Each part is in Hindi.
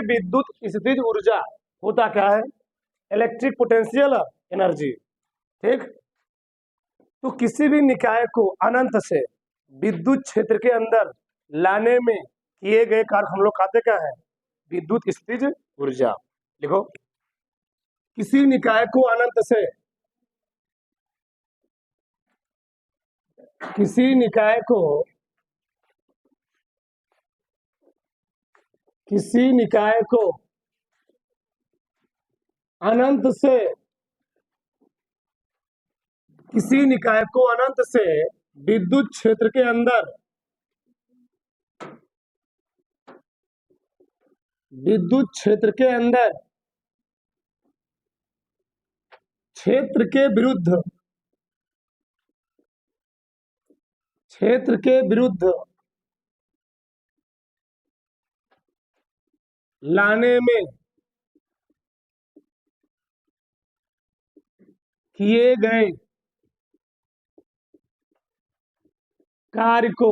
विद्युत स्थितिज ऊर्जा होता क्या है? Electric potential energy. ठीक, तो किसी भी निकाय को अनंत से विद्युत क्षेत्र के अंदर लाने में किए गए कार्य हम लोग कहते क्या है? विद्युत स्थितिज ऊर्जा। देखो, किसी निकाय को अनंत से, किसी निकाय को, किसी निकाय को अनंत से, किसी निकाय को अनंत से विद्युत क्षेत्र के अंदर, विद्युत क्षेत्र के अंदर क्षेत्र के विरुद्ध, क्षेत्र के विरुद्ध लाने में किए गए कार्य को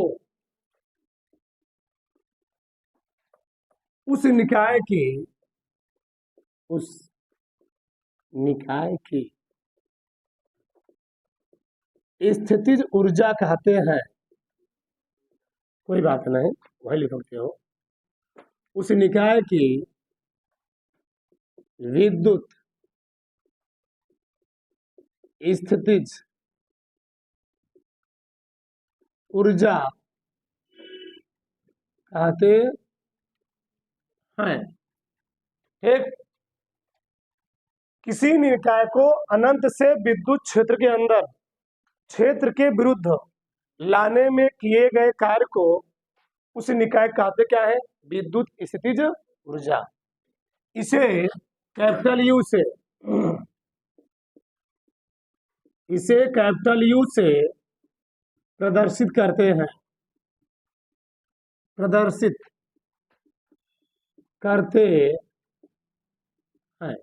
उस निकाय की, उस निकाय की स्थितिज ऊर्जा कहते हैं। कोई बात नहीं, वही लिख सकते हो। उस निकाय की विद्युत स्थितिज ऊर्जा कहते हैं। एक, किसी निकाय को अनंत से विद्युत क्षेत्र के अंदर क्षेत्र के विरुद्ध लाने में किए गए कार्य को उस निकाय कहते क्या है? विद्युत स्थितिज ऊर्जा। इसे कैपिटल यू से, इसे कैपिटल यू से प्रदर्शित करते हैं, प्रदर्शित करते हैं।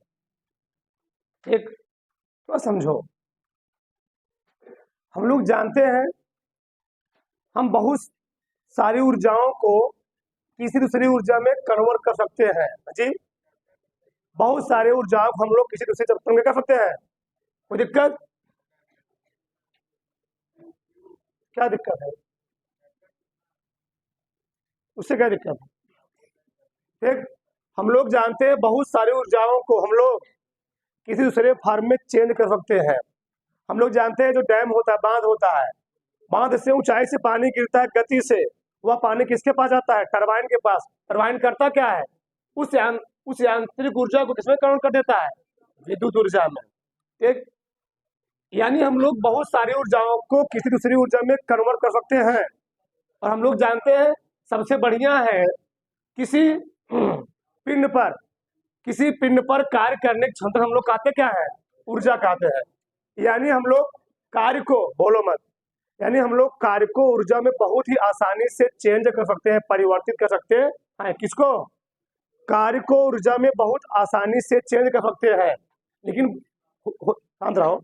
एक तो समझो, हम लोग जानते हैं हम बहुत सारी ऊर्जाओं को किसी दूसरी ऊर्जा में कन्वर्ट कर सकते हैं जी। बहुत सारे ऊर्जाओं को हम लोग किसी दूसरे तत्व में कर सकते हैं। कोई दिक्कत? क्या दिक्कत है? उससे क्या दिक्कत है? ठीक, हम लोग जानते हैं बहुत सारी ऊर्जाओं को हम लोग किसी दूसरे फॉर्म में चेंज कर सकते हैं। हम लोग जानते हैं जो डैम होता है, बांध होता है, बांध से ऊंचाई से पानी गिरता है गति से, वह पानी किसके पास जाता है? टरबाइन के पास। टरबाइन करता क्या है? उस यांत्रिक ऊर्जा को किसमें कन्वर्ट कर देता है? विद्युत ऊर्जा में। ठीक, यानी हम लोग बहुत सारी ऊर्जाओं को किसी दूसरी ऊर्जा में कन्वर्ट कर सकते हैं। और हम लोग जानते हैं सबसे बढ़िया है किसी पिंड पर, किसी पिंड पर कार्य करने की क्षमता हम लोग कहते क्या है? ऊर्जा कहते हैं। यानी हम लोग कार्य को, बोलो मत, यानी हम लोग कार्य को ऊर्जा में बहुत ही आसानी से चेंज कर सकते हैं, परिवर्तित कर सकते हैं। किसको? कार्य को ऊर्जा में बहुत आसानी से चेंज कर सकते हैं। लेकिन शांत रहो,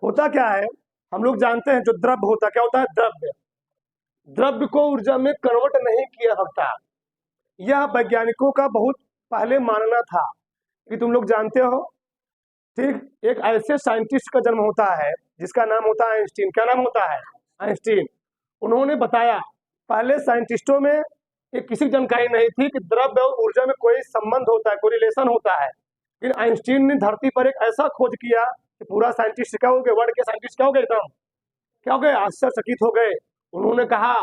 होता क्या है? हम लोग जानते हैं जो द्रव्य होता, क्या होता है? द्रव्य, द्रव्य को ऊर्जा में कन्वर्ट नहीं किया सकता। यह वैज्ञानिकों का बहुत पहले मानना था कि तुम लोग जानते हो। ठीक, एक ऐसे साइंटिस्ट का जन्म होता है जिसका नाम होता है आइंस्टीन। क्या नाम होता है? आइंस्टीन। उन्होंने बताया, पहले साइंटिस्टों में एक किसी जानकारी नहीं थी कि द्रव्य और ऊर्जा में कोई संबंध होता है, कोई रिलेशन होता है। लेकिन आइंस्टीन ने धरती पर एक ऐसा खोज किया कि पूरा साइंटिस्ट क्या हो गए, वर्ल्ड के साइंटिस्ट क्या हो गए, एकदम क्या हो गए, आश्चर्यचकित हो गए। उन्होंने कहा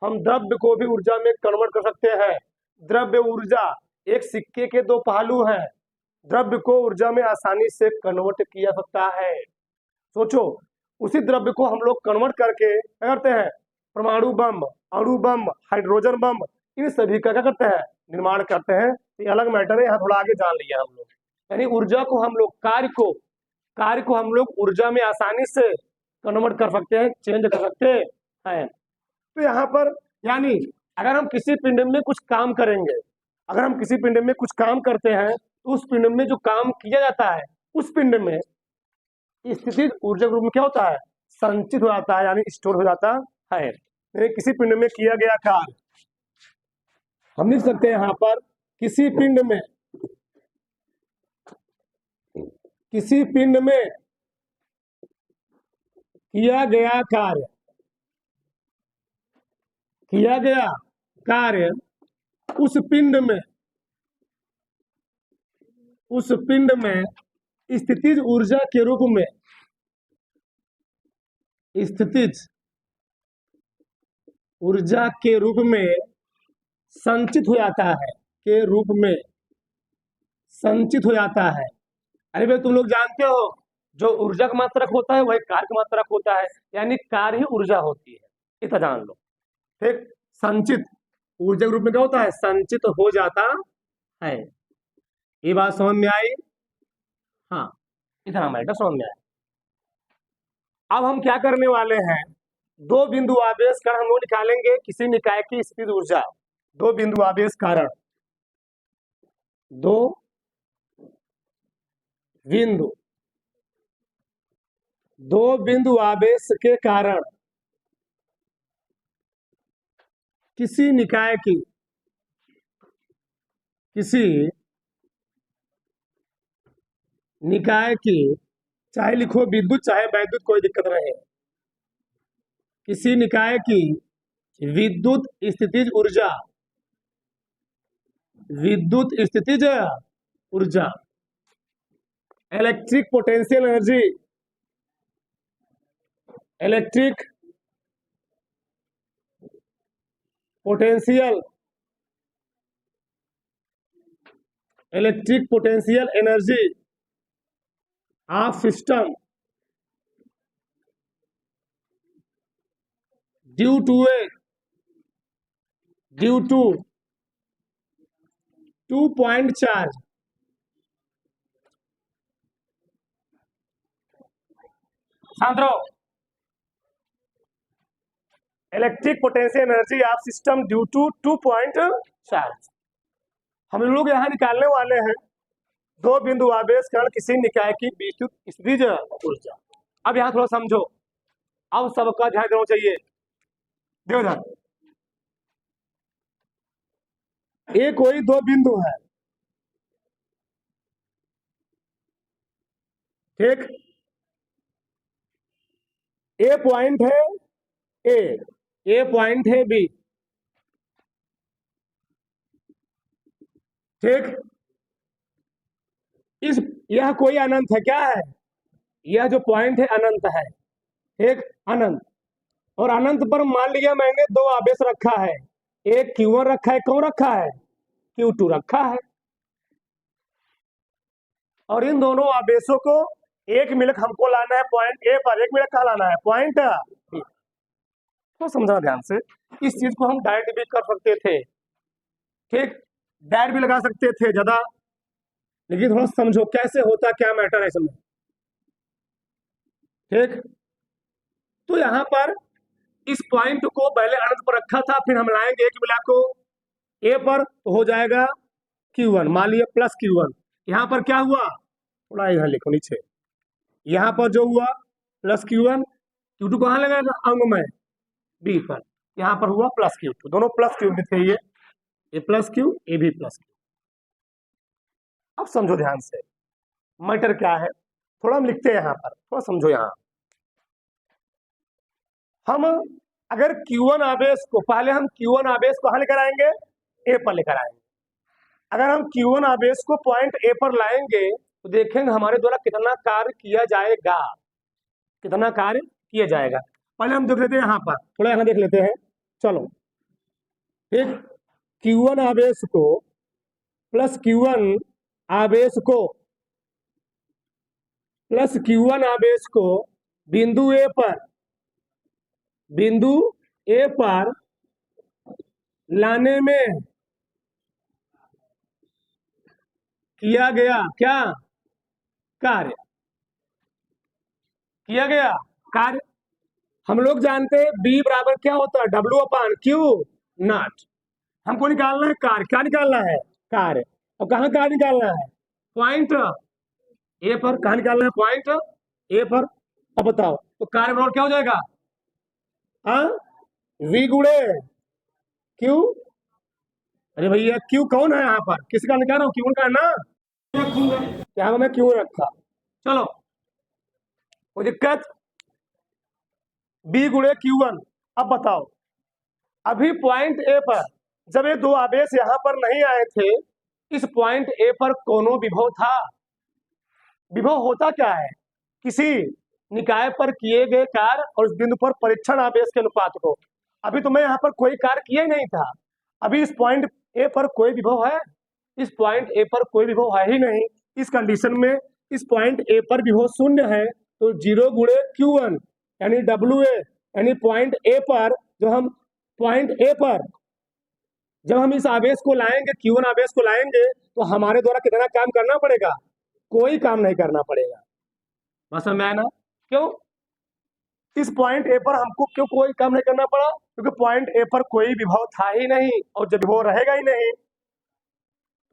हम द्रव्य को भी ऊर्जा में कन्वर्ट कर सकते हैं। द्रव्य ऊर्जा एक सिक्के के दो पहलू हैं। द्रव्य को ऊर्जा में आसानी से कन्वर्ट किया सकता है। सोचो, उसी द्रव्य को हम लोग कन्वर्ट करके क्या करते हैं? परमाणु बम, अणु बम, हाइड्रोजन बम, इन सभी का क्या करते हैं? निर्माण करते हैं। ये अलग मैटर है, यहाँ थोड़ा आगे जान लिया हम लोग। यानी ऊर्जा को हम लोग, कार्य को हम लोग ऊर्जा में आसानी से कन्वर्ट कर सकते हैं, चेंज कर सकते हैं। तो यहाँ पर यानी अगर हम किसी पिंड में कुछ काम करेंगे, अगर हम किसी पिंड में कुछ काम करते हैं तो उस पिंड में जो काम किया जाता है उस पिंड में स्थितिज ऊर्जा के रूप में क्या होता है? संचित हो जाता है, यानी स्टोर हो जाता है। किसी पिंड में किया गया कार्य हम लिख सकते हैं यहाँ पर किसी पिंड में किया गया कार्य उस पिंड में स्थितिज ऊर्जा के रूप में संचित हो जाता है अरे भाई तुम लोग जानते हो जो ऊर्जा का मात्रक होता है वही कार्य का मात्रक होता है, यानी कार्य ही ऊर्जा होती है, इतना जान लो। ठीक, संचित ऊर्जा के रूप में क्या होता है, संचित हो जाता है। ये बात समझ में आई? हाँ, इतना मैटर समझ में आया। अब हम क्या करने वाले हैं, दो बिंदु आवेश कारण हम लोग निकालेंगे किसी निकाय की स्थितिज ऊर्जा। दो बिंदु आवेश कारण, दो बिंदु आवेश के कारण किसी निकाय की चाहे लिखो विद्युत चाहे वैद्युत, कोई दिक्कत नहीं, किसी निकाय की विद्युत स्थितिज ऊर्जा electric potential energy of system due to 2 point charge electric potential energy of system due to 2 point charge. हम लोग यहाँ निकालने वाले हैं दो बिंदु आवेश कारण किसी निकाय की विद्युत स्थितिज ऊर्जा। अब यहाँ थोड़ा समझो, अब सबका ध्यान देना चाहिए। देखो ध्यान, ये कोई दो बिंदु है, ठीक, ए पॉइंट है ए पॉइंट है बी, ठीक। यह कोई अनंत है, क्या है, यह जो पॉइंट है अनंत है, ठीक, अनंत। और अनंत पर मान लिया मैंने दो आवेश रखा है, एक Q1 रखा है, कौन रखा है, Q2 रखा है, और इन दोनों आवेशों को एक मिलक हमको लाना है पॉइंट ए पर, एक मिलक कहाँ लाना है, पॉइंट बी। तो समझना ध्यान से, इस चीज को हम डायरेक्ट भी कर सकते थे, ठीक, डायरेक्ट भी लगा सकते थे ज्यादा, लेकिन थोड़ा समझो कैसे होता, क्या मैटर है इसमें, ठीक। तो यहाँ पर इस पॉइंट को पहले अनंत पर रखा था, फिर हम लाएंगे एक मिला को ए पर, तो हो जाएगा Q1, मान लिया प्लस Q1। यहाँ पर क्या हुआ, थोड़ा इधर लिखो नीचे, यहाँ पर जो हुआ प्लस Q1, Q2 कहाँ लगाएगा अंग में बी पर, यहाँ पर हुआ प्लस Q2, दोनों प्लस Q में थे, ये प्लस Q, ये भी प्लस Q। अब समझो ध्यान से मैटर क्या है, थोड़ा हम लिखते हैं यहाँ पर, थोड़ा समझो। यहाँ हम अगर Q1 आवेश को, पहले हम Q1 आवेश को कहाँ लेकर आएंगे, ए पर लेकर आएंगे। अगर हम Q1 आवेश को पॉइंट ए पर लाएंगे तो देखेंगे हमारे द्वारा कितना कार्य किया जाएगा, पहले हम देख लेते हैं यहाँ पर, थोड़ा यहाँ देख लेते हैं, चलो, ठीक। Q1 आवेश को प्लस Q1 आवेश को बिंदु ए पर लाने में किया गया क्या कार्य, हम लोग जानते हैं B बराबर क्या होता है, W/Q0। हमको निकालना है कार्य, क्या निकालना है, कार्य। और कहाँ कार्य निकालना है, पॉइंट ए पर, कहाँ निकालना है, पॉइंट ए पर। अब बताओ तो कार्य बराबर क्या हो जाएगा, V गुणे Q, अरे भैया क्यू कौन है यहाँ पर, किसका निकाल रहा हूँ, क्यू का है ना, रखूंगा क्या मैं क्यों रखा। चलो कोई दिक्कत, बी गुणे Q1। अब बताओ, अभी पॉइंट ए पर जब ये दो आवेश यहाँ पर नहीं आए थे, इस पॉइंट ए पर कोनो विभव था। विभव होता क्या है, किसी निकाय पर किए गए कार्य और उस बिंदु पर परीक्षण आवेश के अनुपात को। अभी तो मैं यहाँ पर कोई कार्य किया ही नहीं था, अभी इस पॉइंट ए पर कोई विभव है, इस पॉइंट ए पर कोई विभव है ही नहीं। इस कंडीशन में इस पॉइंट ए पर विभव शून्य है, तो 0 गुणे Q1 यानी WA, यानी पॉइंट ए पर जो हम पॉइंट ए पर जब हम इस आवेश को लाएंगे, Q1 आवेश को लाएंगे, तो हमारे द्वारा कितना काम करना पड़ेगा, कोई काम नहीं करना पड़ेगा। बस समझ में आया ना, क्यों, इस पॉइंट ए पर हमको क्यों कोई काम नहीं करना पड़ा, क्योंकि पॉइंट ए पर कोई विभव था ही नहीं, और जब विभव रहेगा ही नहीं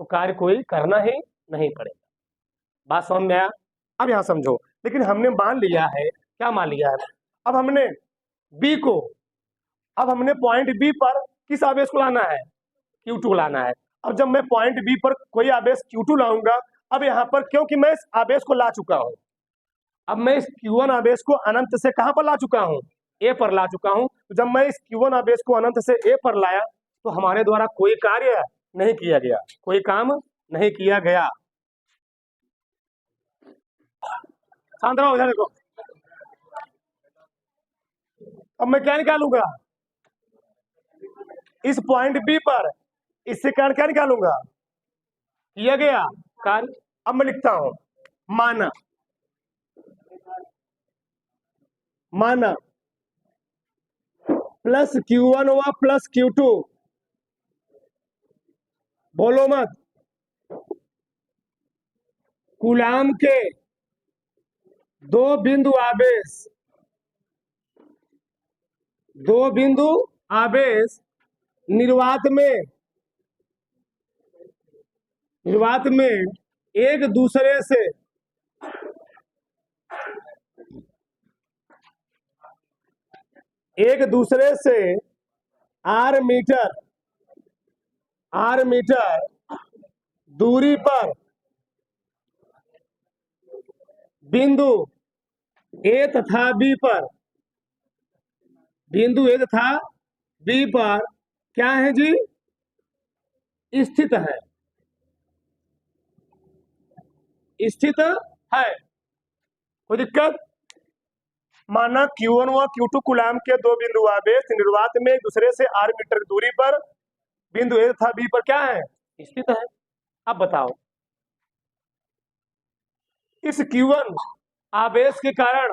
तो कार्य कोई करना ही नहीं पड़ेगा। बात समझ में आया। अब यहां समझो, लेकिन हमने मान लिया है, क्या मान लिया है, अब हमने बी को, अब हमने पॉइंट बी पर किस आवेश को लाना है, Q2 लाना है। अब जब मैं पॉइंट बी पर कोई आवेश Q2 लाऊंगा, अब यहाँ पर क्योंकि मैं इस आवेश को ला चुका हूं, अब मैं इस Q1 आवेश को अनंत से कहां पर ला चुका हूं, ए पर ला चुका हूं। तो जब मैं इस Q1 आवेश को अनंत से ए पर लाया, तो हमारे द्वारा कोई कार्य नहीं किया गया, कोई काम नहीं किया गया। शांत रहो, इधर देखो। अब मैं क्या निकालूंगा, इस पॉइंट बी पर इससे कार्य क्या निकालूंगा, किया गया कार्य। अब मैं लिखता हूं, माना माना प्लस Q1 हुआ प्लस Q2, बोलो मत, कूलाम के दो बिंदु आवेश निर्वात में एक दूसरे से r मीटर दूरी पर बिंदु ए तथा बी पर क्या है जी, स्थित है। कोई दिक्कत, माना Q1 व Q2 कूलाम के दो बिंदु आवेश निर्वात में एक दूसरे से r मीटर दूरी पर बिंदु ए तथा बी पर क्या है, स्थित है। अब बताओ, इस Q1 आवेश के कारण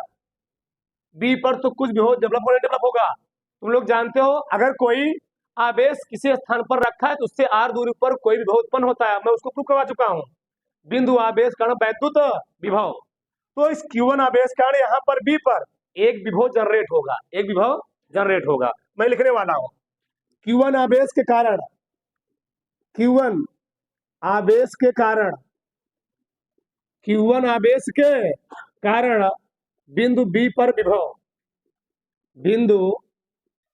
बी पर तो कुछ डेवलप होगा। तुम लोग जानते हो, अगर कोई आवेश किसी स्थान पर रखा है तो उससे r दूरी पर कोई विभव उत्पन्न होता है, मैं उसको प्रूव करवा चुका हूं, बिंदु आवेश कारण वैद्युत विभव। तो इस Q1 आवेश कारण यहाँ पर बी पर एक विभव जनरेट होगा, मैं लिखने वाला हूं, Q1 आवेश के कारण बिंदु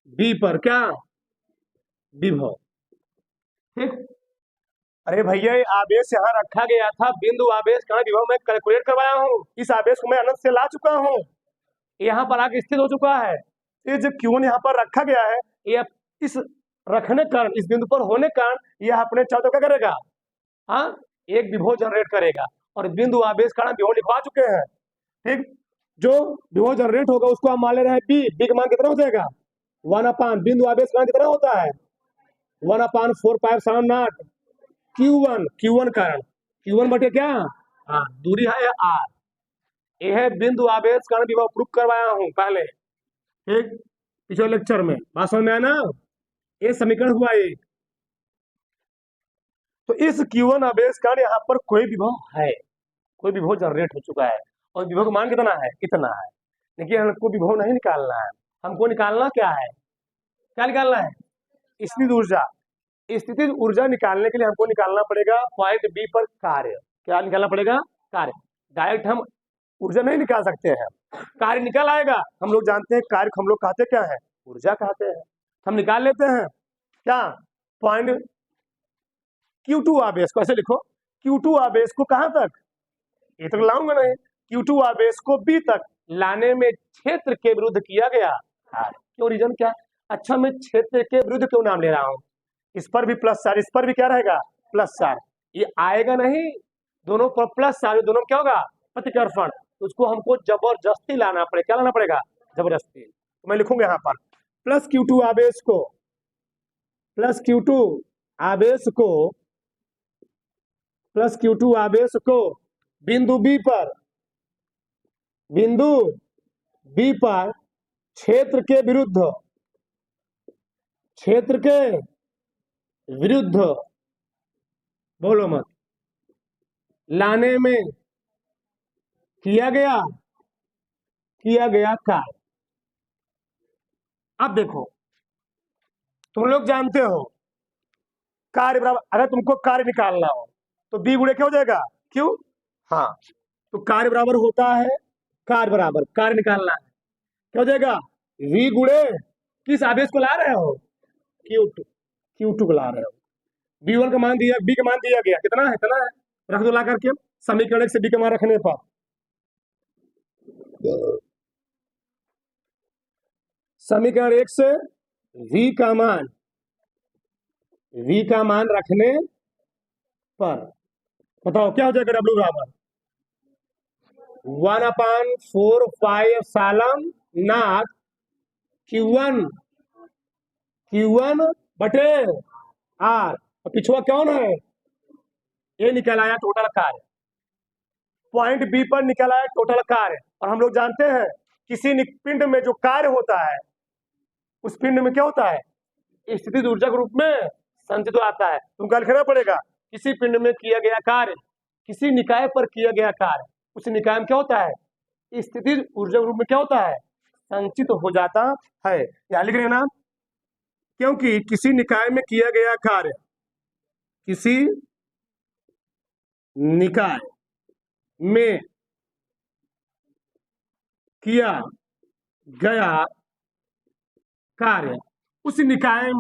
बी पर क्या विभव, ठीक। अरे भैया ये आवेश यहाँ रखा गया था, बिंदु आवेश कारण विभव मैं कैलकुलेट करवाया हूँ, इस आवेश को मैं अनंत से ला चुका हूँ, यहाँ पर आके स्थित हो चुका है। ये जो Q1 यहाँ पर रखा गया है, ये इस रखने कारण, इस बिंदु पर होने कारण यह अपने चारों क्या करेगा, हाँ, एक विभव जनरेट करेगा, और बिंदु आवेश कारण विभव लिखवा चुके हैं, ठीक। जो विभव जनरेट होगा उसको हम मान ले रहे हैं बी का मान कितना हो जाएगा, 1/, बिंदु आवेश कारण कितना होता है, 1/4πε0 Q1 कारण, Q1 बटे क्या, हाँ, दूरी है r, ये है बिंदु आवेश कारण विभव, प्रूफ करवाया हूं पहले, ठीक, पिछले लेक्चर में। बात समझ में आया ना, ये समीकरण हुआ एक। तो इस Q1 आवेश कारण यहाँ पर कोई विभव जनरेट हो चुका है, और विभव का मान कितना है, इतना है। लेकिन हमको विभव नहीं निकालना है, हमको निकालना क्या निकालना है, स्थितिज ऊर्जा निकालने के लिए हमको निकालना पड़ेगा पॉइंट बी पर कार्य, क्या निकालना पड़ेगा, कार्य। डायरेक्ट हम ऊर्जा नहीं निकाल सकते हैं, कार्य निकल आएगा। हम लोग जानते हैं कार्य हम लोग कहते क्या है, ऊर्जा कहते हैं, हम निकाल लेते हैं क्या, पॉइंट Q2 आवेश को ऐसे लिखो, Q2 आवेश को कहां तक, ए तक लाऊंगा नहीं, Q2 आवेश को B तक लाने में क्षेत्र के विरुद्ध किया गया कार्य। क्यों, रीजन क्या? अच्छा, मैं क्षेत्र के विरुद्ध क्यों नाम ले रहा हूं? इस पर भी प्लस चार्ज, इस पर भी क्या रहेगा, प्लस चार्ज, ये आएगा नहीं, दोनों पर प्लस चार्ज, दोनों क्या होगा, प्रतिकर्षण, उसको हमको जबरदस्ती लाना पड़ेगा। क्या लाना पड़ेगा, जबरदस्ती। तो मैं लिखूंगा यहाँ पर प्लस Q2 आवेश को, प्लस Q2 आवेश को, प्लस Q2 आवेश को बिंदु B पर, बिंदु B पर क्षेत्र के विरुद्ध, क्षेत्र के विरुद्ध, बोलो मत, लाने में किया गया कार्य। अब देखो, तुम लोग जानते हो कार्य बराबर, अगर तुमको कार्य निकालना हो तो B गुणे क्या हो जाएगा, क्यों, हाँ, तो कार्य बराबर होता है, कार्य बराबर, कार्य निकालना है, क्या हो जाएगा, V गुणे किस आवेश को ला रहे हो, Q2 को ला रहे हो। B1 का मान दिया, B का मान दिया गया, कितना है, इतना है, रख दो ला करके, समीकरण 1 से B का मान रखने पर, समीकरण 1 से V का मान रखने पर बताओ क्या हो जाएगा, W बराबर 1/4 नॉट Q1 बटे R, और पिछुआ कौन है, ये निकल आया टोटल कार्य, पॉइंट B पर निकल आया टोटल कार्य। और हम लोग जानते हैं किसी पिंड में जो कार्य होता है उस पिंड में क्या होता है, स्थितिज ऊर्जा के रूप में संचित आता है। तुमको लिखना पड़ेगा, किसी पिंड में किया गया कार्य, किसी निकाय पर किया गया कार्य, उस निकाय में क्या होता है, स्थितिज ऊर्जा के रूप में क्या होता है, संचित हो जाता है। या लिख रहे ना, क्योंकि किसी निकाय में किया गया कार्य, किसी निकाय में किया गया कार्य, उस निकाय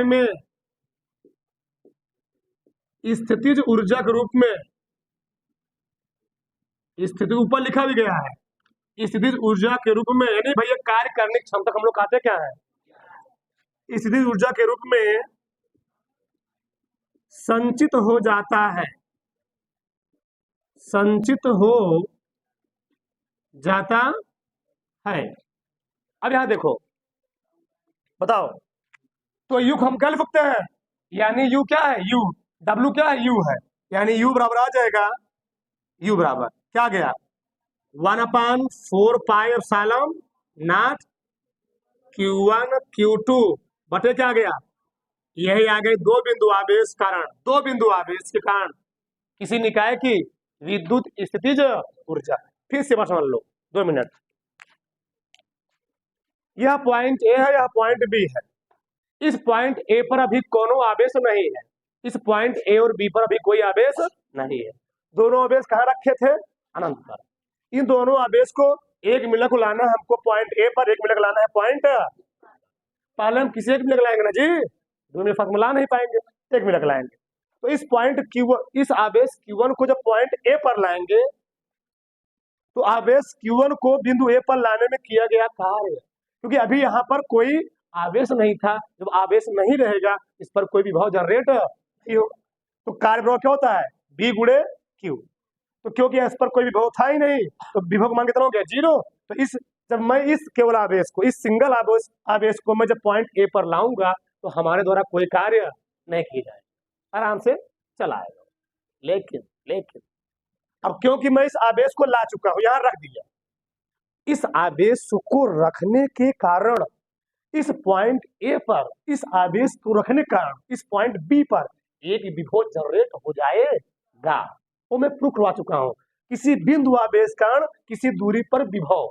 में स्थितिज ऊर्जा के रूप में, स्थिति ऊपर लिखा भी गया है, स्थितिज ऊर्जा के रूप में, यानी भैया कार्य करने की क्षमता हम लोग कहते क्या है, स्थितिज ऊर्जा के रूप में संचित हो जाता है, संचित हो जाता है। अब यहां देखो, बताओ, तो यू हम क्या लिख सकते हैं, यानी यू क्या है, यू, डब्ल्यू क्या है, यू है, यानी यू बराबर आ जाएगा, यू बराबर क्या गया 1/4 नॉट Q1 Q2 बटे क्या गया, यही आ गई दो बिंदु आवेश के कारण किसी निकाय की विद्युत स्थितिज ऊर्जा। फिर से समझ लो 2 मिनट, यह पॉइंट ए है, यह पॉइंट बी है, इस पॉइंट ए पर अभी कोनो आवेश नहीं है, इस पॉइंट ए और बी पर अभी कोई आवेश नहीं है। दोनों आवेश कहाँ रखे थे, अनंत पर। इन दोनों आवेश को एक मिलक को लाना है हमको पॉइंट ए पर, एक मिलक लाना है पॉइंट, पहले हम किसी एक मिलक लाएंगे ना जी, दोनों फर्क में ला नहीं पाएंगे, एक मिलक लाएंगे। तो इस पॉइंट इस आवेश Q1 को जब पॉइंट ए पर लाएंगे तो आवेश Q1 को बिंदु ए पर लाने में किया गया कार्य, क्योंकि अभी यहाँ पर कोई आवेश नहीं था, जब आवेश नहीं रहेगा इस पर कोई विभव जनरेट नहीं हो, तो कार्य बराबर क्या होता है, B गुणे Q। तो क्योंकि इस पर कोई विभव था ही नहीं तो विभव का मान कितना हो गया, 0। तो जब मैं इस केवल आवेश को, इस सिंगल आवेश को मैं जब पॉइंट ए पर लाऊंगा तो हमारे द्वारा कोई कार्य नहीं किया जाए, आराम से चला आएगा। लेकिन अब क्योंकि मैं इस आवेश को ला चुका हूं, यहां रख दिया, इस आवेश को रखने के कारण इस पॉइंट ए पर, इस आवेश को रखने के कारण इस पॉइंट बी पर एक विभव जनरेट हो जाएगा। वो मैं प्रूफ करवा चुका हूं, किसी बिंदु आवेश कारण किसी दूरी पर विभव,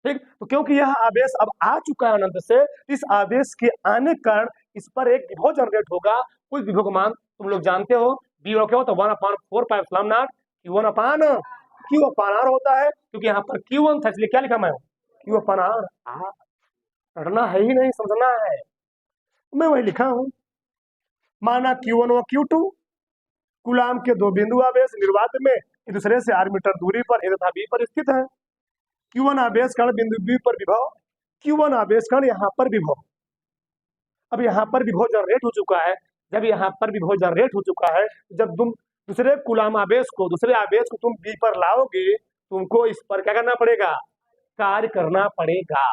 ठीक। तो क्योंकि यह आवेश अब आ चुका है अनंत से, इस आवेश के आने के कारण इस पर एक विभव जनरेट होगा। उस विभव का मान तुम लोग जानते हो, बी क्या होता है 1/4 Q1/R होता है, क्योंकि यहाँ पर Q1 था इसलिए क्या लिखा मैं Q/R। पढ़ना है ही नहीं, समझना है। मैं वही लिखा हूं। माना Q1 व Q2 कूलाम के दो बिंदु आवेश निर्वात में एक दूसरे से r मीटर दूरी पर A तथा B पर स्थित है। Q1 आवेश कण बिंदु B पर विभव, Q1 आवेश कण यहाँ पर विभव। अब यहाँ पर विभव जनरेट हो चुका है। जब यहाँ पर विभव जनरेट हो चुका है, जब तुम दूसरे कूलाम आवेश को, दूसरे आवेश को तुम B पर लाओगे, तुमको इस पर क्या करना पड़ेगा, कार्य करना पड़ेगा।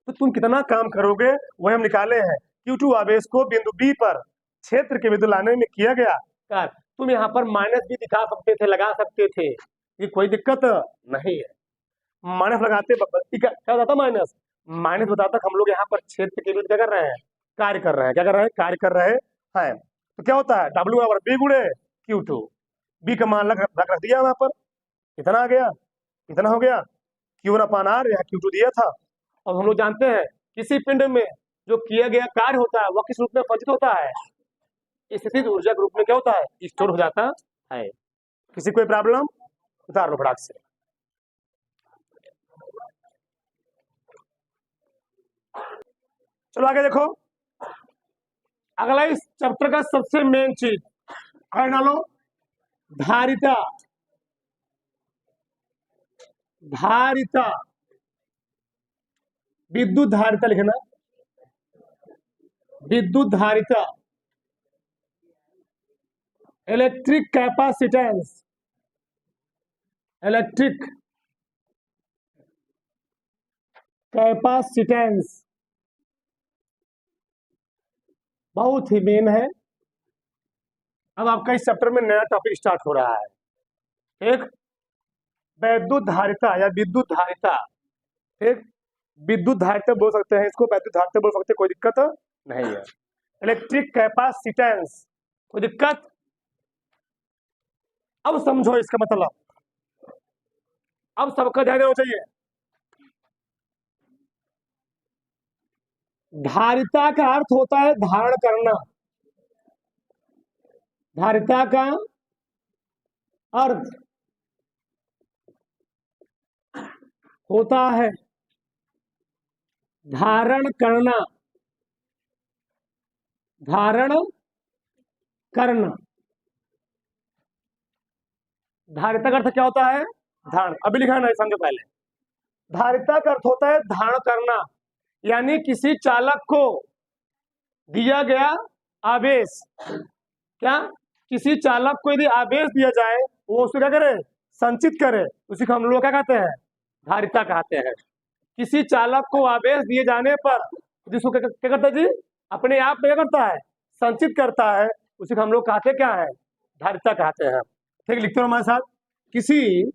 तो तुम कितना काम करोगे वह हम निकाले हैं। Q2 आवेश को बिंदु B पर क्षेत्र के बिंदु लाने में किया गया कार्य। तुम यहाँ पर माइनस भी दिखा सकते थे, लगा सकते थे, ये कोई दिक्कत नहीं है। माइनस लगाते क्या बताता माइनस, माइनस बताता हम लोग यहाँ पर क्षेत्र के बिंदु क्या कर रहे हैं, कार्य कर रहे हैं। क्या कर रहे हैं, कार्य कर रहे हैं। तो क्या होता है, W बराबर B गुणे Q2। B का मान रख दिया वहां पर, कितना आ गया, कितना हो गया, Q1/R, यहाँ Q2 दिया था। और हम लोग जानते हैं किसी पिंड में जो किया गया कार्य होता है वह किस रूप में संचित होता है, स्थितिज ऊर्जा के रूप में क्या होता है, स्टोर हो जाता है। किसी कोई प्रॉब्लम, उतार लो फटाक से। चलो आगे देखो, अगला इस चैप्टर का सबसे मेन चीज आगे डालो, धारिता। धारिता, विद्युत धारिता लिखना, विद्युत धारिता, इलेक्ट्रिक कैपेसिटेंस, इलेक्ट्रिक कैपेसिटेंस बहुत ही मेन है। अब आपका इस चैप्टर में नया टॉपिक स्टार्ट हो रहा है। एक वैद्युत धारिता या विद्युत धारिता, एक विद्युत धारिता बोल सकते हैं इसको, वैद्युत धारिता बोल सकते हैं, कोई दिक्कत नहीं है। इलेक्ट्रिक कैपेसिटेंस, कोई दिक्कत। अब समझो इसका मतलब, अब सबका ध्यान देना चाहिए। धारिता का अर्थ होता है धारण करना। धारिता का अर्थ होता है धारण करना, धारण करना। धारिता का अर्थ क्या होता है, धारण। अभी लिखा नहीं, समझो पहले। धारिता का अर्थ होता है धारण करना, यानी किसी चालक को दिया गया आवेश, क्या, किसी चालक को यदि आवेश दिया जाए वो उसको क्या करे, संचित करे, उसी को हम लोग क्या कहते हैं, धारिता कहते हैं। किसी चालक को आवेश दिए जाने पर जिसको क्या करता है जी, अपने आप में क्या करता है, संचित करता है, उसी को हम लोग कहते क्या है, धारिता कहते हैं। ठीक, लिखते हो हमारे साथ, किसी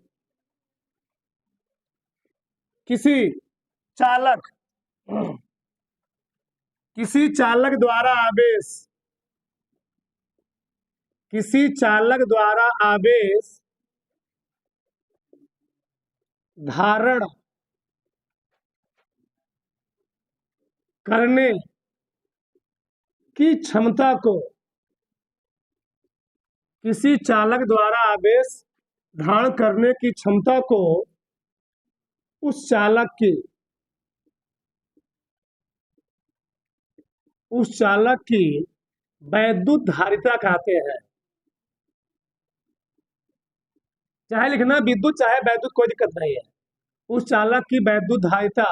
चालक, किसी चालक द्वारा आवेश, किसी चालक द्वारा आवेश धारण करने की क्षमता को, किसी चालक द्वारा आवेश धारण करने की क्षमता को उस चालक की वैद्युत धारिता कहते हैं। चाहे लिखना विद्युत चाहे वैद्युत, कोई दिक्कत नहीं है। उस चालक की वैद्युत धारिता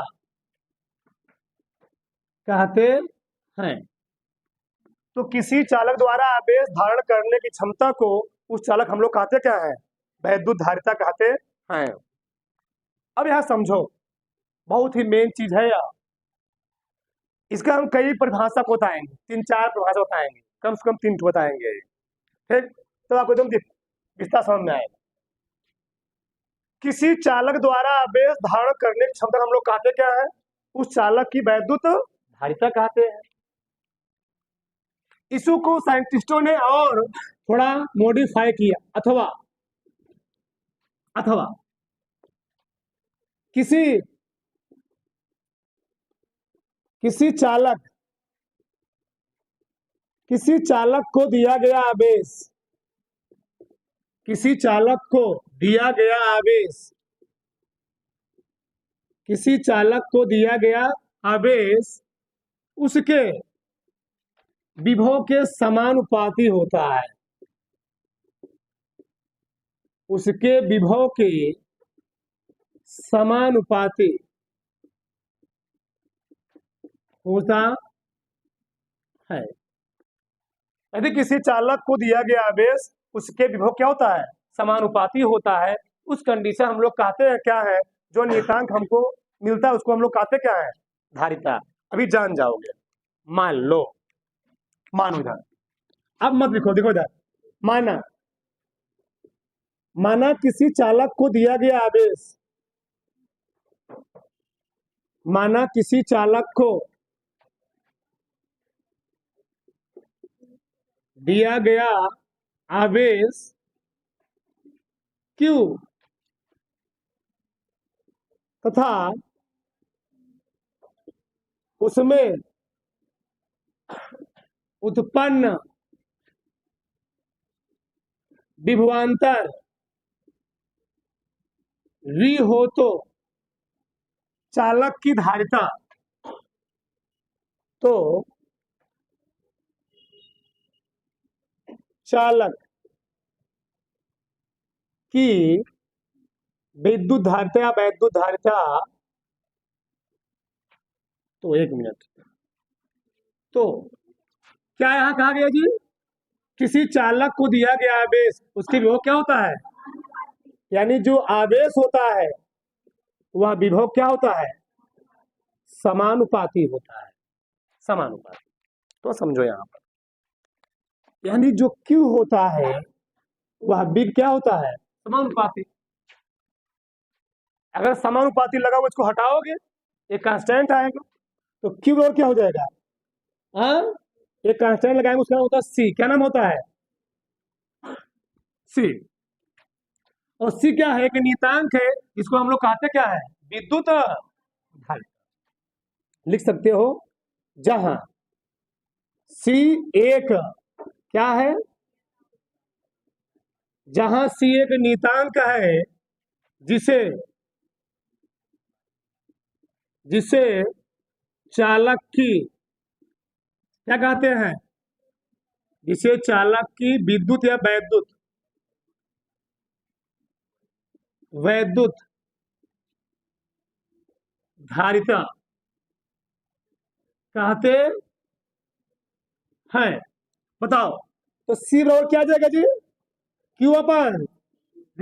कहते हैं। तो किसी चालक द्वारा आवेश धारण करने की क्षमता को उस चालक हम लोग कहते क्या है, वैद्युत धारिता कहते हैं। अब यहां समझो, बहुत ही मेन चीज है यार, इसका हम कई परिभाषा को बताएंगे, 3-4 परिभाषा बताएंगे, कम से कम 3 बताएंगे। ठीक, तो आपको एकदम विस्तार समझ में आएगा। किसी चालक द्वारा आवेश धारण करने की क्षमता हम लोग कहते क्या है, उस चालक की वैद्युत धारिता कहते हैं। इसको को साइंटिस्टों ने और थोड़ा मॉडिफाई किया, अथवा किसी चालक को दिया गया आवेश, किसी चालक को दिया गया आवेश, किसी चालक को दिया गया आवेश उसके विभव के समानुपाती होता है, उसके विभव के समानुपाती होता है। यदि किसी चालक को दिया गया आवेश उसके विभव क्या होता है, समानुपाती होता है, उस कंडीशन हम लोग कहते हैं क्या है, जो नियतांक हमको मिलता है उसको हम लोग कहते क्या है, धारिता। अभी जान जाओगे। मान लो, मानो इधर, अब मत लिखो, देखो इधर, माना किसी चालक को दिया गया आवेश, माना किसी चालक को दिया गया आवेश Q तथा उसमें उत्पन्न विभवांतर V हो तो चालक की धारिता, तो चालक की विद्युत धारिता या वैद्युत धारिता, तो एक मिनट, तो क्या यहां कहा गया जी, किसी चालक को दिया गया आवेश उसके विभव क्या होता है, यानी जो आवेश होता है वह विभव क्या होता है, समानुपाती होता है, समानुपाती। तो समझो यहां पर, यानी जो Q होता है वह B क्या होता है, समानुपाती। अगर समानुपाती लगा हुआ इसको हटाओगे एक कांस्टेंट आएगा, तो Q और क्या हो जाएगा, एक कांस्टेंट लगाएंगे उसका नाम होता है C। क्या नाम होता है, C। और C क्या है, एक नियतांक है, इसको हम लोग कहते क्या है, विद्युत धारिता। लिख सकते हो, जहां C एक क्या है, जहां C एक नियतांक है जिसे चालक की क्या कहते हैं, जिसे चालक की विद्युत या वैद्युत धारिता कहते हैं। बताओ, तो सी और क्या जाएगा जी, Q अपन V,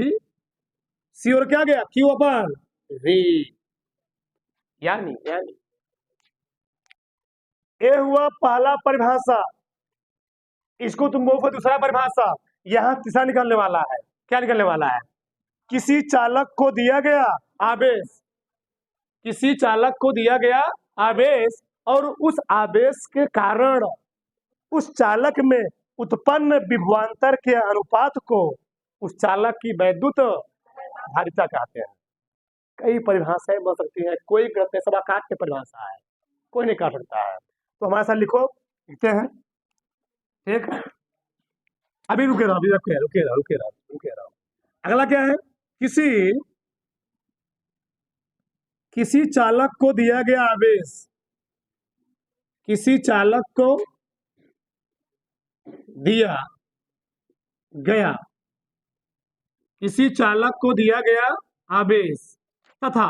सी और क्या गया, Q अपन V। यानी ये हुआ पहला परिभाषा, इसको तुम बोलो दूसरा परिभाषा, यहां तीसरा निकलने वाला है। क्या निकलने वाला है, किसी चालक को दिया गया आवेश, किसी चालक को दिया गया आवेश और उस आवेश के कारण उस चालक में उत्पन्न विभवांतर के अनुपात को उस चालक की वैद्युत धारिता कहते हैं। कई परिभाषाएं बन सकती हैं, कोई गलत नहीं, सब काट के परिभाषा है, कोई नहीं काट सकता है। तो हमारे साथ लिखो, लिखते हैं, ठीक। अभी रुके रहो। अगला क्या है, किसी चालक को दिया गया आवेश, किसी चालक को दिया गया, किसी चालक को दिया गया आवेश तथा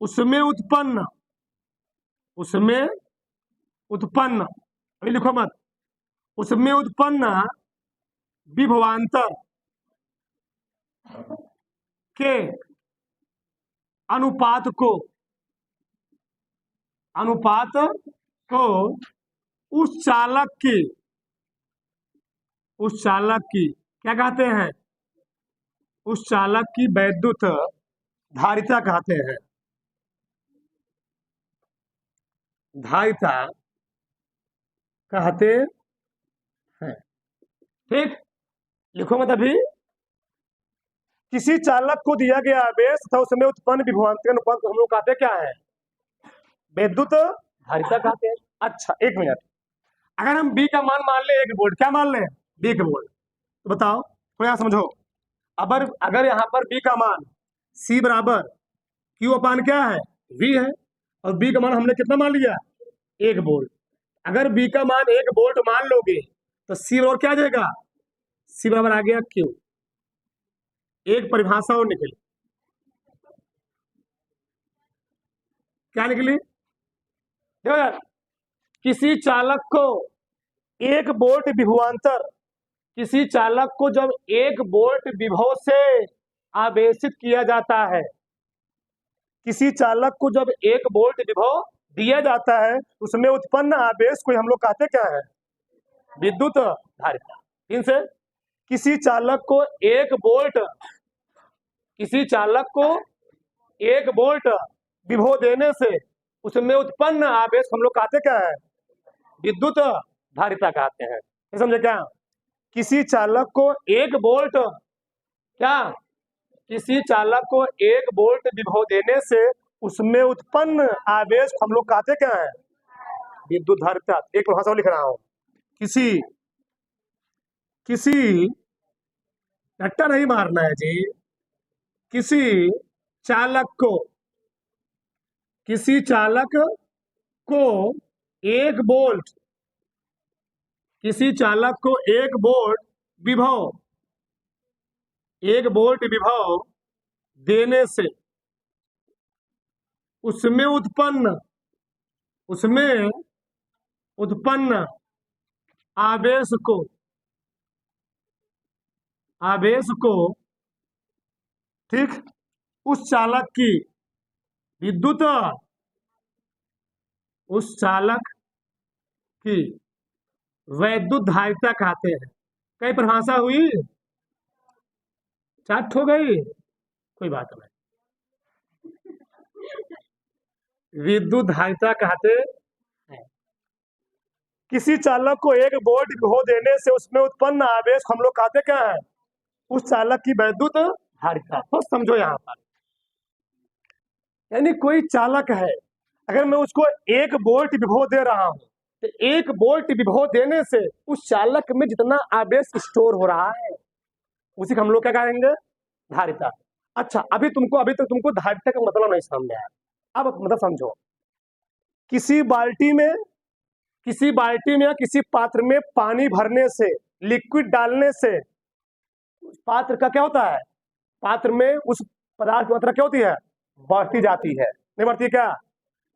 उसमें उत्पन्न, अभी लिखो मत, उसमें उत्पन्न विभवांतर के अनुपात को उस चालक की क्या कहते हैं, उस चालक की वैद्युत धारिता कहते हैं, धारिता कहते हैं, ठीक। लिखो मत, अभी किसी चालक को दिया गया आवेश तथा उसमें उत्पन्न विभवांतर अनुपात को हम लोग कहते क्या है, विद्युत धारिता कहते हैं। अच्छा एक मिनट, अगर हम B का मान मान ले 1 वोल्ट, क्या मान ले, 1 वोल्ट, तो बताओ, तो यहां समझो, अगर यहाँ पर B का मान C बराबर Q अपान क्या है, V है, और B का मान हमने कितना मान लिया, 1 वोल्ट। अगर B का मान 1 वोल्ट मान लोगे तो C बराबर क्या आ जाएगा, C बराबर आ गया Q। एक परिभाषा और निकली, क्या निकली, देखो यार, किसी चालक को 1 वोल्ट विभवांतर, किसी चालक को जब 1 वोल्ट विभव से आवेशित किया जाता है, किसी चालक को जब 1 वोल्ट विभव दिया जाता है, उसमें उत्पन्न आवेश को हम लोग कहते क्या है, विद्युत धारिता। इनसे किसी चालक को 1 वोल्ट, किसी चालक को 1 वोल्ट विभव देने से उसमें उत्पन्न आवेश हम लोग कहते क्या है, विद्युत धारिता कहते हैं। ये समझे क्या, किसी चालक को 1 वोल्ट, क्या, किसी चालक को 1 वोल्ट विभव देने से उसमें उत्पन्न आवेश हम लोग कहते क्या है, विद्युत धारिता। एक भाषा लिख रहा हूं, किसी रट्टा नहीं मारना है जी, किसी चालक को, किसी चालक को 1 वोल्ट, किसी चालक को 1 वोल्ट विभव, 1 वोल्ट विभव देने से उसमें उत्पन्न आवेश को ठीक, उस चालक की विद्युत, उस चालक की वैद्युत धारिता कहते हैं। कई परिभाषा हुई, चाट हो गई, कोई बात नहीं, विद्युत धारिता कहते हैं। किसी चालक को 1 वोल्ट विभव देने से उसमें उत्पन्न आवेश हम लोग कहते क्या है, उस चालक की वैद्युत धारिता। तो समझो यहाँ पर, यानी कोई चालक है, अगर मैं उसको 1 वोल्ट विभव दे रहा हूं तो 1 वोल्ट विभव देने से उस चालक में जितना आवेश स्टोर हो रहा है उसी को हम लोग क्या कहेंगे, धारिता। अच्छा, अभी तक तुमको धारिता का मतलब नहीं समझ में आया, अब मतलब समझो। किसी बाल्टी में या किसी पात्र में पानी भरने से, लिक्विड डालने से पात्र का क्या होता है, पात्र में उस पदार्थ की मात्रा क्या होती है, बढ़ती जाती है, नहीं बढ़ती क्या।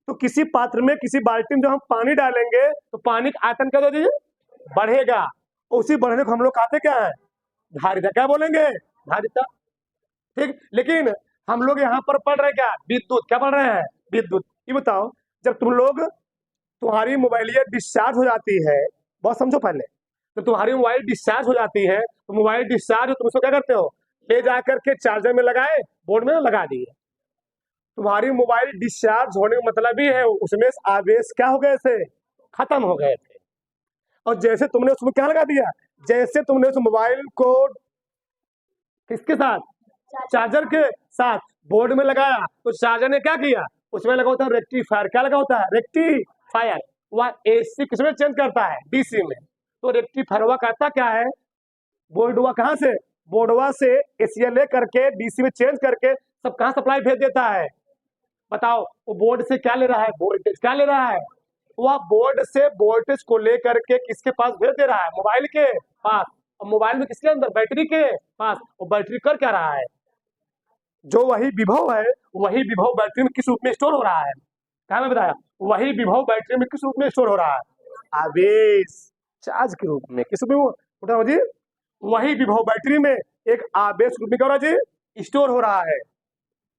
तो किसी पात्र में, किसी बाल्टी में जब हम पानी डालेंगे तो पानी का आयतन क्या होता है, बढ़ेगा, उसी बढ़ने को हम लोग कहते क्या है, धारिता। क्या बोलेंगे, धारिता। ठीक, लेकिन हम लोग यहाँ पर पढ़ रहे हैं क्या, विद्युत। क्या पढ़ रहे हैं, विद्युत। ये बताओ, जब तुम्हारी मोबाइल डिस्चार्ज हो जाती है, बहुत समझो पहले, तो तुम्हारी मोबाइल डिस्चार्ज हो जाती है, तो मोबाइल डिस्चार्ज तुम उसको क्या करते हो, ले जाकर के चार्जर में लगाए, बोर्ड में लगा दिए। तुम्हारी मोबाइल डिस्चार्ज होने का मतलब ही है उसमें आवेश क्या हो गए थे, खत्म हो गए थे। और जैसे तुमने उसमें क्या लगा दिया, जैसे तुमने उस मोबाइल को किसके साथ, चार्जर के साथ बोर्ड में लगाया, तो चार्जर ने क्या किया, उसमें लगा होता है रेक्टिफायर। क्या लगा होता है, रेक्टिफायर। वह एसी किसमें चेंज करता है, डीसी में। तो रेक्टिफायर वह करता क्या है, बोर्डवा कहाँ से, बोर्डवा से एसी ले करके डीसी में चेंज करके सब कहाँ सप्लाई भेज देता है, बताओ। वो बोर्ड से क्या ले रहा है, वोल्टेज। क्या ले रहा है, वह बोर्ड से वोल्टेज को लेकर के किसके पास भेज दे रहा है, मोबाइल के पास। और मोबाइल में किसके अंदर, बैटरी के पास। और बैटरी कर क्या रहा है, जो वही विभव है, वही विभव बैटरी में किस रूप में स्टोर हो रहा है, क्या मैं बताया, वही विभव बैटरी में किस रूप में स्टोर हो रहा है, आवेश, चार्ज के रूप में। किस रूप में जी, वही विभव बैटरी में एक आवेश रूप में क्या हो रहा है जी, स्टोर हो रहा है।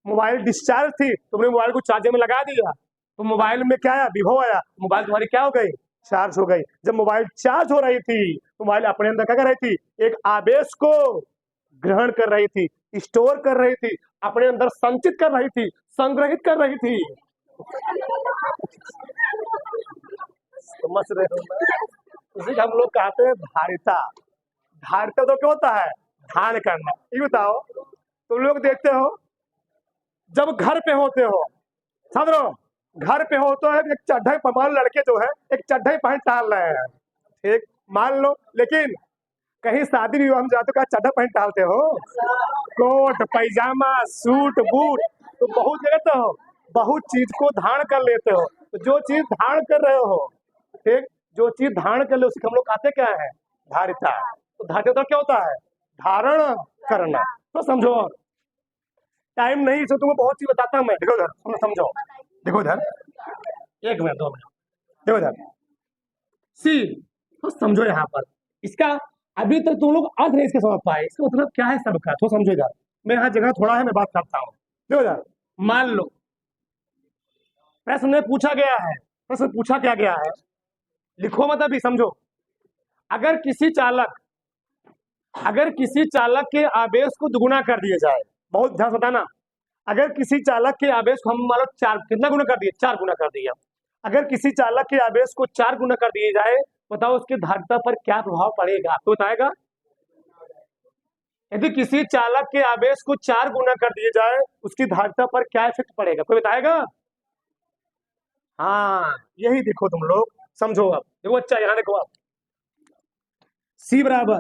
मोबाइल डिस्चार्ज थी, तुमने मोबाइल को चार्जर में लगा दिया, तो मोबाइल में क्या आया, विभव आया, मोबाइल तुम्हारी क्या हो गई, चार्ज हो गई। जब मोबाइल चार्ज हो रही थी तो मोबाइल अपने अंदर क्या कर रही थी, एक आवेश को ग्रहण कर रही थी, स्टोर कर रही थी, अपने अंदर संचित कर रही थी, संग्रहित कर रही थी। समझ रहे हो, उसे हम लोग कहते हैं धारिता। धारिता तो क्या होता है, धारण करना। ये बताओ, तुम लोग देखते हो जब घर पे होते हो, समझ रहे हो, घर पे हो तो है एक चड्ढाई, मान लड़के जो है एक चड्ढाई पहन टाल रहे हैं, ठीक, मान लो। लेकिन कहीं शादी विवाह में जाते हो, क्या चड्ढा पहन टालते हो, कोट पैजामा सूट बूट, तो बहुत जगह तो हो। बहुत चीज को धारण कर लेते हो। तो जो चीज धारण कर रहे हो, ठीक, जो चीज धारण कर ले उसको हम लोग कहते क्या है? धारिता। तो धारिता क्या होता है? धारण करना। तो समझो, टाइम नहीं तो तुम्हें बहुत चीज बताता हूं मैं। देखो इधर, तुम समझो, देखो इधर, 1 मिनट 2 मिनट, देखो इधर, सी, तो समझो यहाँ पर इसका अभी तक तुम लोग अर्थ नहीं इसके समझ पाए, इसका मतलब क्या है सबका, तो समझो इधर। मैं यहाँ जगह थोड़ा है, मैं बात करता हूँ। देखो इधर, मान लो प्रश्न में पूछा गया है, प्रश्न पूछा क्या गया है, लिखो मत अभी, समझो। अगर किसी चालक के आवेश को दुगुना कर दिया जाए, बहुत ध्यान से बताना, अगर किसी चालक के आवेश को हम मान लो 4 कितना गुना कर दिए, 4 गुना कर दिया। अगर किसी चालक के आवेश को 4 गुना कर दिए जाए, बताओ उसकी धारिता पर क्या प्रभाव पड़ेगा? तो बताएगा। यदि किसी चालक के आवेश को 4 गुना कर दिए जाए, उसकी धारिता पर क्या इफेक्ट पड़ेगा? कोई बताएगा? हाँ, यही देखो तुम लोग, समझो। अब देखो अच्छा, यहाँ देखो आप, सी बराबर,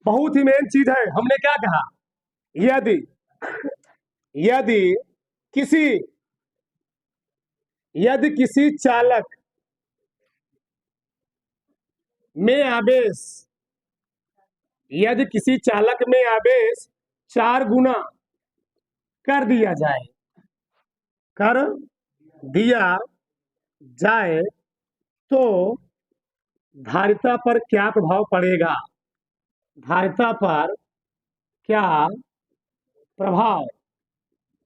बहुत ही मेन चीज है। हमने क्या कहा? यदि यदि किसी यदि किसी चालक में आवेश यदि किसी चालक में आवेश 4 गुना कर दिया जाए तो धारिता पर क्या प्रभाव पड़ेगा? धारिता पर क्या प्रभाव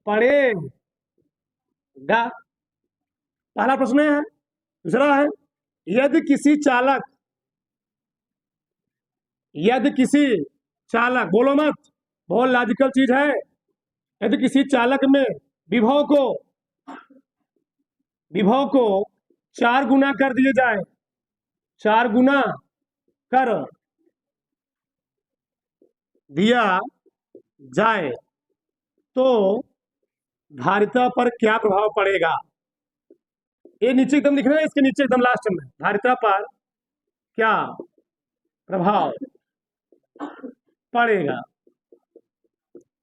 पड़ेगा? पहला प्रश्न है। दूसरा है, यदि किसी चालक, बोलो मत, बहुत लॉजिकल चीज है। यदि किसी चालक में विभव को 4 गुना कर दिए जाए, 4 गुना कर दिया जाए तो धारिता पर क्या प्रभाव पड़ेगा? ये नीचे एकदम लिख रहे हैं, इसके नीचे एकदम लास्ट में, धारिता पर क्या प्रभाव पड़ेगा।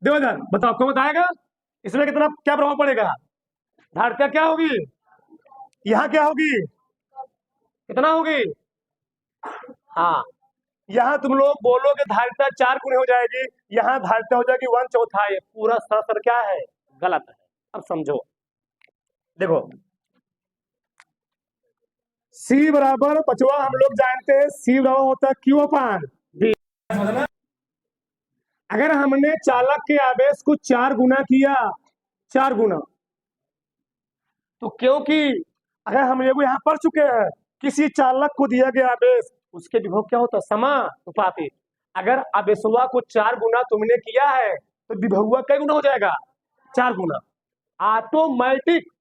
देखो इधर, बताओ, कौन बताएगा? इसमें कितना क्या प्रभाव पड़ेगा? धारिता क्या होगी? यहाँ क्या होगी? कितना होगी? हाँ, यहाँ तुम लोग बोलोगे धारिता 4 गुनी हो जाएगी, यहाँ धारिता हो जाएगी 1/4। पूरा सरासर क्या है? गलत है। अब समझो, देखो, सी बराबर, पचवा हम लोग जानते हैं, सी बराबर होता है Q अपान V। अगर हमने चालक के आवेश को 4 गुना किया, 4 गुना, तो क्योंकि अगर हम ये यहाँ पढ़ चुके हैं, किसी चालक को दिया गया आवेश, उसके विभव क्या होता है? समानुपाती। अगर आवेशवा को 4 गुना तुमने किया है, तो विभव क्या गुना हो जाएगा? 4 गुना। ऑटोमेटिक,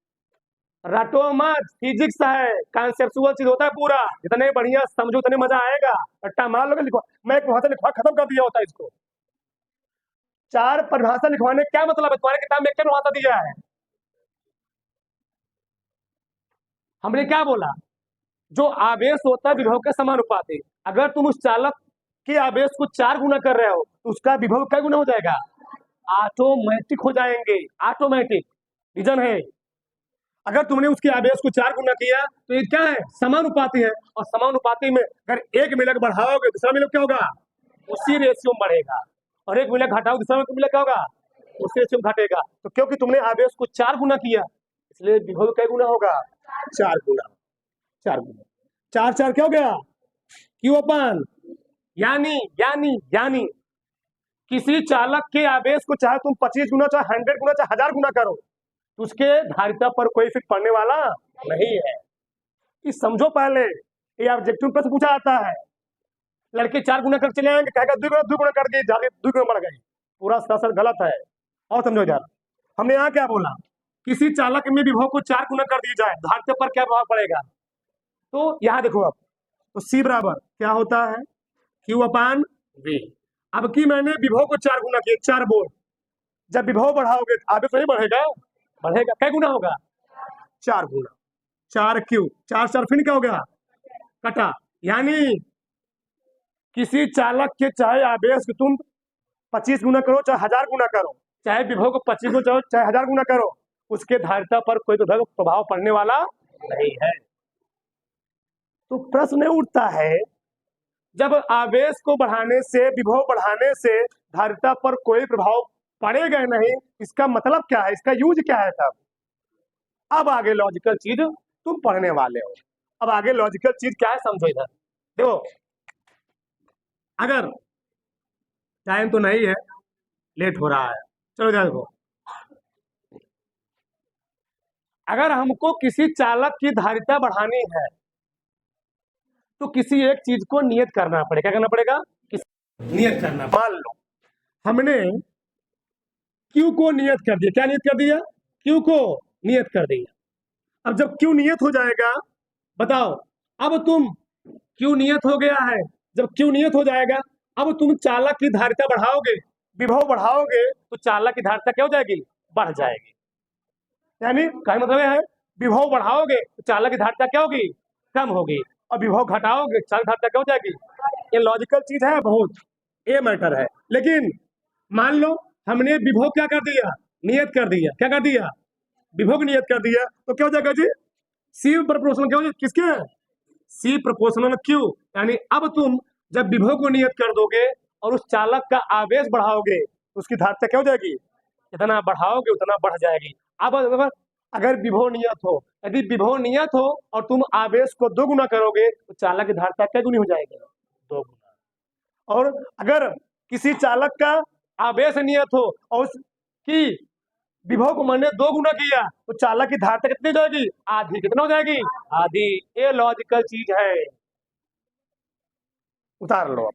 रटो मत, फिजिक्स है, कॉन्सेप्चुअल चीज होता है पूरा। जितने बढ़िया समझो उतने मजा आएगा। रट्टा मार लोगे, लिखो, मैं एक वहां से लिखवा खत्म कर दिया होता है इसको। 4 परिभाषा लिखवाने क्या मतलब है? तुम्हारे किताब में क्या परिभाषा दिया है? हमने क्या बोला? जो आवेश होता है विभव के समानुपाती। अगर तुम उस चालक के आवेश को 4 गुना कर रहे हो, तो उसका विभव क्या गुना हो जाएगा? ऑटोमेटिक हो जाएंगे, ऑटोमेटिक। रीजन है, अगर तुमने उसके आवेश को 4 गुना किया, तो ये क्या है? समानुपाती है। और समानुपाती में अगर एक मिलक बढ़ाओगे, दूसरा मिलक क्या होगा? उसी रेशियो में बढ़ेगा। और एक मिलक घटाओ, दूसरा मिलक क्या होगा? उसी रेशियो में घटेगा। तो क्योंकि तुमने आवेश को 4 गुना किया, इसलिए विभव क्या गुना होगा? 4 गुना। 4 गुना, 4 4 क्या हो गया? Q अपान। यानी किसी चालक के आवेश को चाहे तुम 25 गुना, चाहे 100 गुना, चाहे 1000 गुना करो, तो उसके धारिता पर कोई इफेक्ट पड़ने वाला नहीं है। कि समझो, पहले ये ऑब्जेक्टिव प्रश्न पूछा जाता है, लड़के 4 गुना कर चले आएंगे, कहेगा 2 गुना कर दिए, 2 गुना बढ़ गई। पूरा सरासर गलत है। और समझो यार, हमने यहाँ क्या बोला? किसी चालक में विभव को 4 गुना कर दिया जाए, धारिता पर क्या प्रभाव पड़ेगा? तो यहाँ देखो, अब तो सी बराबर क्या होता है? Q अपान V। अब की मैंने विभव को 4 गुना किया, 4 वोल्ट। जब विभव बढ़ाओगे आवेश नहीं बढ़ेगा? बढ़ेगा। क्या गुना होगा? 4 गुना। 4Q, 4 4 फिर क्या हो गया? कटा। यानी किसी चालक के चाहे आवेश को तुम 25 गुना करो, चाहे 1000 गुना करो, चाहे विभव को 25 गुना, चाहे 1000 गुना करो, उसके धारिता पर कोई प्रभाव पड़ने वाला नहीं है। तो प्रश्न उठता है, जब आवेश को बढ़ाने से, विभव बढ़ाने से धारिता पर कोई प्रभाव पड़ेगा नहीं, इसका मतलब क्या है, इसका यूज क्या है तब? अब आगे लॉजिकल चीज तुम पढ़ने वाले हो। अब आगे लॉजिकल चीज क्या है समझो। इधर देखो, अगर टाइम तो नहीं है, लेट हो रहा है, चलो इधर देखो। अगर हमको किसी चालक की धारिता बढ़ानी है तो किसी एक चीज को नियत करना पड़ेगा। क्या करना पड़ेगा? नियत करना। मान लो हमने Q को नियत कर दिया। क्या नियत कर दिया? Q को नियत कर दिया। अब जब Q नियत हो जाएगा, बताओ, अब तुम Q नियत हो गया है, जब Q नियत हो जाएगा, अब तुम चालक की धारिता बढ़ाओगे, विभव बढ़ाओगे, तो चालक की धारिता क्या हो जाएगी? बढ़ जाएगी। यानी क्या मतलब है, विभव बढ़ाओगे तो चालक की धारिता क्या होगी? कम होगी, और विभव घटाओगे चालक धारिता क्या हो जाएगी? ये लॉजिकल चीज है, बहुत ये मैटर है। लेकिन मान लो हमने विभव क्या कर दिया? नियत कर दिया। क्या कर दिया? विभव नियत कर दिया, तो क्या हो जाएगा जी? सी प्रोपोर्शनल क्या हो जाएगा? किसके? सी प्रोपोर्शनल क्यू। यानी अब तुम जब विभव को नियत कर दोगे और उस चालक का आवेश बढ़ाओगे, तो उसकी धारिता क्या हो जाएगी? जितना बढ़ाओगे उतना बढ़ जाएगी। अब अगर विभव नियत हो, यदि विभव नियत हो और तुम आवेश को 2 गुना करोगे, तो चालक की धारिता क्या गुनी हो जाएगी? 2 गुना। और अगर किसी चालक का आवेश नियत हो और उसकी विभव को मैंने 2 गुना किया, तो चालक की धारिता कितनी हो जाएगी? आधी। कितना हो जाएगी? आधी। ये लॉजिकल चीज है। उतार लो।